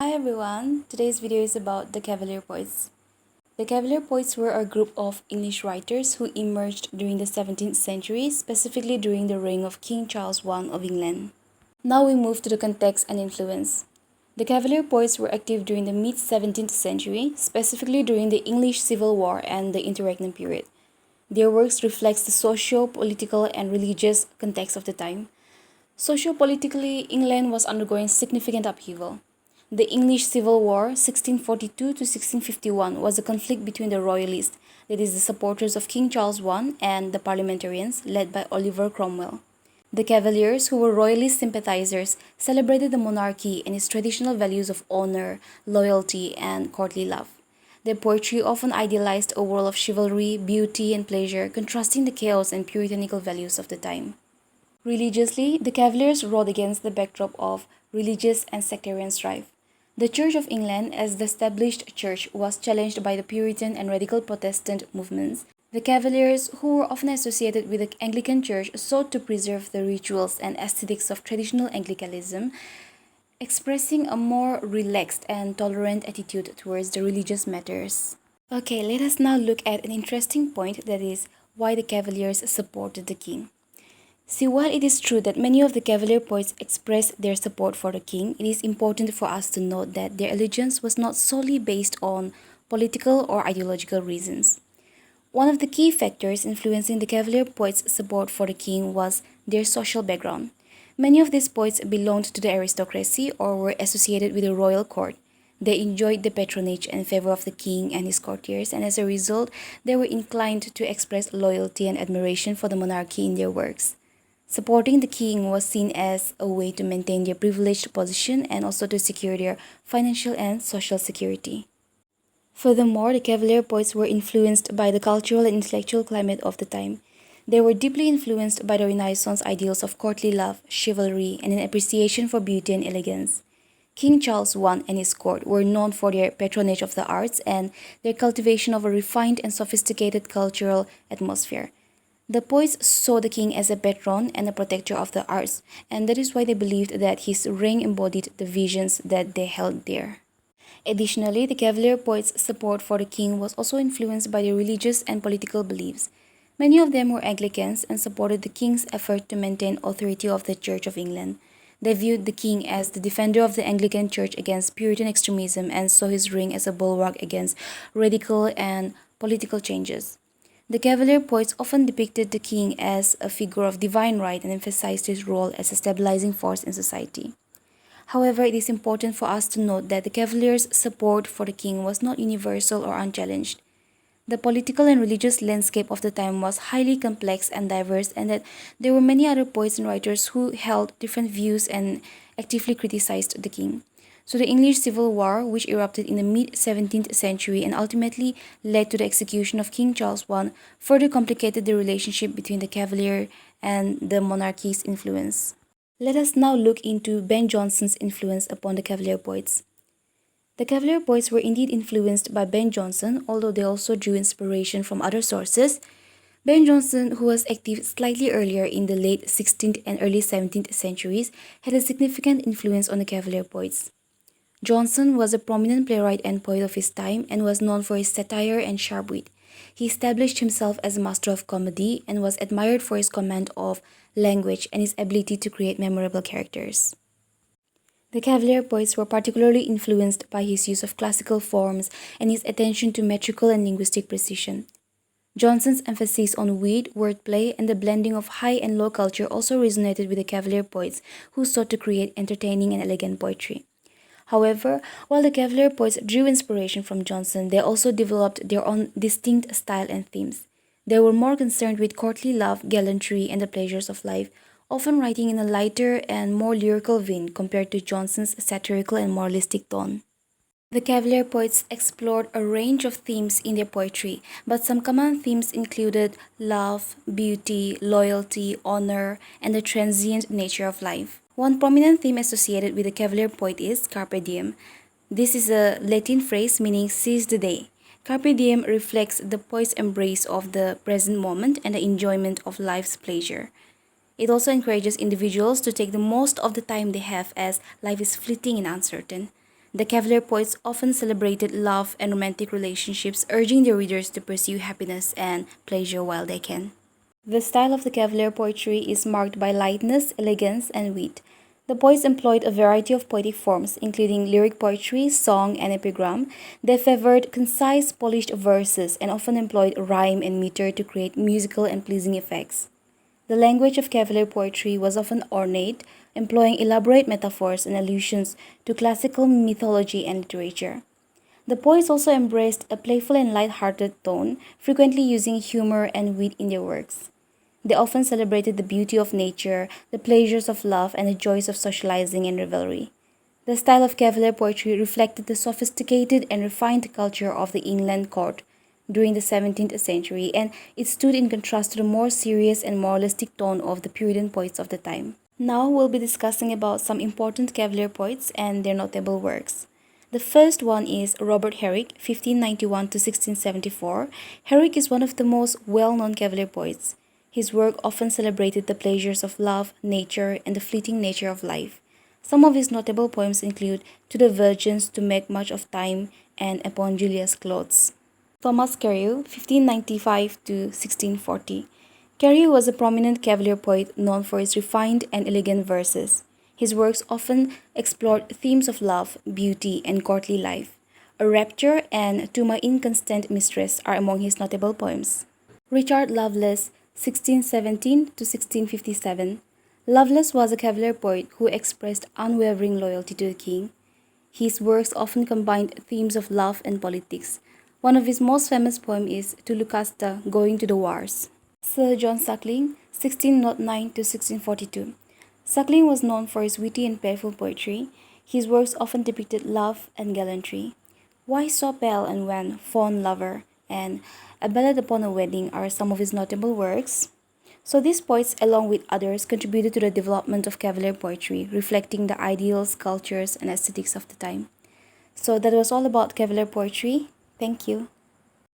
Hi everyone, today's video is about the Cavalier Poets. The Cavalier Poets were a group of English writers who emerged during the 17th century, specifically during the reign of King Charles I of England. Now we move to the context and influence. The Cavalier Poets were active during the mid-17th century, specifically during the English Civil War and the Interregnum period. Their works reflects the socio-political and religious context of the time. Socio-politically, England was undergoing significant upheaval. The English Civil War, 1642 to 1651, was a conflict between the royalists, that is, the supporters of King Charles I, and the parliamentarians, led by Oliver Cromwell. The Cavaliers, who were royalist sympathizers, celebrated the monarchy and its traditional values of honor, loyalty, and courtly love. Their poetry often idealized a world of chivalry, beauty, and pleasure, contrasting the chaos and puritanical values of the time. Religiously, the Cavaliers wrote against the backdrop of religious and sectarian strife. The Church of England, as the established church, was challenged by the Puritan and radical Protestant movements. The Cavaliers, who were often associated with the Anglican Church, sought to preserve the rituals and aesthetics of traditional Anglicanism, expressing a more relaxed and tolerant attitude towards the religious matters. Okay, let us now look at an interesting point, that is, why the Cavaliers supported the king. See, while it is true that many of the Cavalier poets expressed their support for the king, it is important for us to note that their allegiance was not solely based on political or ideological reasons. One of the key factors influencing the Cavalier poets' support for the king was their social background. Many of these poets belonged to the aristocracy or were associated with the royal court. They enjoyed the patronage and favor of the king and his courtiers, and as a result, they were inclined to express loyalty and admiration for the monarchy in their works. Supporting the king was seen as a way to maintain their privileged position and also to secure their financial and social security. Furthermore, the Cavalier poets were influenced by the cultural and intellectual climate of the time. They were deeply influenced by the Renaissance ideals of courtly love, chivalry, and an appreciation for beauty and elegance. King Charles I and his court were known for their patronage of the arts and their cultivation of a refined and sophisticated cultural atmosphere. The poets saw the king as a patron and a protector of the arts, and that is why they believed that his reign embodied the visions that they held dear. Additionally, the Cavalier poets' support for the king was also influenced by their religious and political beliefs. Many of them were Anglicans and supported the king's effort to maintain authority of the Church of England. They viewed the king as the defender of the Anglican Church against Puritan extremism and saw his reign as a bulwark against radical and political changes. The Cavalier poets often depicted the king as a figure of divine right and emphasized his role as a stabilizing force in society. However, it is important for us to note that the Cavaliers' support for the king was not universal or unchallenged. The political and religious landscape of the time was highly complex and diverse, and that there were many other poets and writers who held different views and actively criticized the king. So the English Civil War, which erupted in the mid-17th century and ultimately led to the execution of King Charles I, further complicated the relationship between the Cavalier and the monarchy's influence. Let us now look into Ben Jonson's influence upon the Cavalier poets. The Cavalier poets were indeed influenced by Ben Jonson, although they also drew inspiration from other sources. Ben Jonson, who was active slightly earlier in the late 16th and early 17th centuries, had a significant influence on the Cavalier poets. Jonson was a prominent playwright and poet of his time and was known for his satire and sharp wit. He established himself as a master of comedy and was admired for his command of language and his ability to create memorable characters. The Cavalier poets were particularly influenced by his use of classical forms and his attention to metrical and linguistic precision. Jonson's emphasis on wit, wordplay, and the blending of high and low culture also resonated with the Cavalier poets, who sought to create entertaining and elegant poetry. However, while the Cavalier poets drew inspiration from Jonson, they also developed their own distinct style and themes. They were more concerned with courtly love, gallantry, and the pleasures of life, often writing in a lighter and more lyrical vein compared to Jonson's satirical and moralistic tone. The Cavalier poets explored a range of themes in their poetry, but some common themes included love, beauty, loyalty, honor, and the transient nature of life. One prominent theme associated with the Cavalier poet is Carpe Diem. This is a Latin phrase meaning seize the day. Carpe Diem reflects the poet's embrace of the present moment and the enjoyment of life's pleasure. It also encourages individuals to take the most of the time they have, as life is fleeting and uncertain. The Cavalier poets often celebrated love and romantic relationships, urging their readers to pursue happiness and pleasure while they can. The style of the Cavalier poetry is marked by lightness, elegance, and wit. The poets employed a variety of poetic forms, including lyric poetry, song, and epigram. They favored concise, polished verses and often employed rhyme and meter to create musical and pleasing effects. The language of Cavalier poetry was often ornate, employing elaborate metaphors and allusions to classical mythology and literature. The poets also embraced a playful and light-hearted tone, frequently using humor and wit in their works. They often celebrated the beauty of nature, the pleasures of love, and the joys of socializing and revelry. The style of Cavalier poetry reflected the sophisticated and refined culture of the inland court during the 17th century, and it stood in contrast to the more serious and moralistic tone of the Puritan poets of the time. Now we'll be discussing about some important Cavalier poets and their notable works. The first one is Robert Herrick, 1591 to 1674. Herrick is one of the most well-known Cavalier poets. His work often celebrated the pleasures of love, nature, and the fleeting nature of life. Some of his notable poems include To the Virgins, To Make Much of Time, and Upon Julia's Clothes. Thomas Carlyle, 1595 to 1640. Carlyle was a prominent Cavalier poet known for his refined and elegant verses. His works often explored themes of love, beauty, and courtly life. A Rapture and To My Inconstant Mistress are among his notable poems. Richard Lovelace, 1617 to 1657. Lovelace was a Cavalier poet who expressed unwavering loyalty to the king. His works often combined themes of love and politics. One of his most famous poems is To Lucasta, Going to the Wars. Sir John Suckling, 1609 to 1642. Suckling was known for his witty and playful poetry. His works often depicted love and gallantry. Why So Pale and Wan, Fond Lover, and A Ballad Upon a Wedding are some of his notable works. So these poets, along with others, contributed to the development of Cavalier poetry, reflecting the ideals, cultures, and aesthetics of the time. So that was all about Cavalier poetry. Thank you.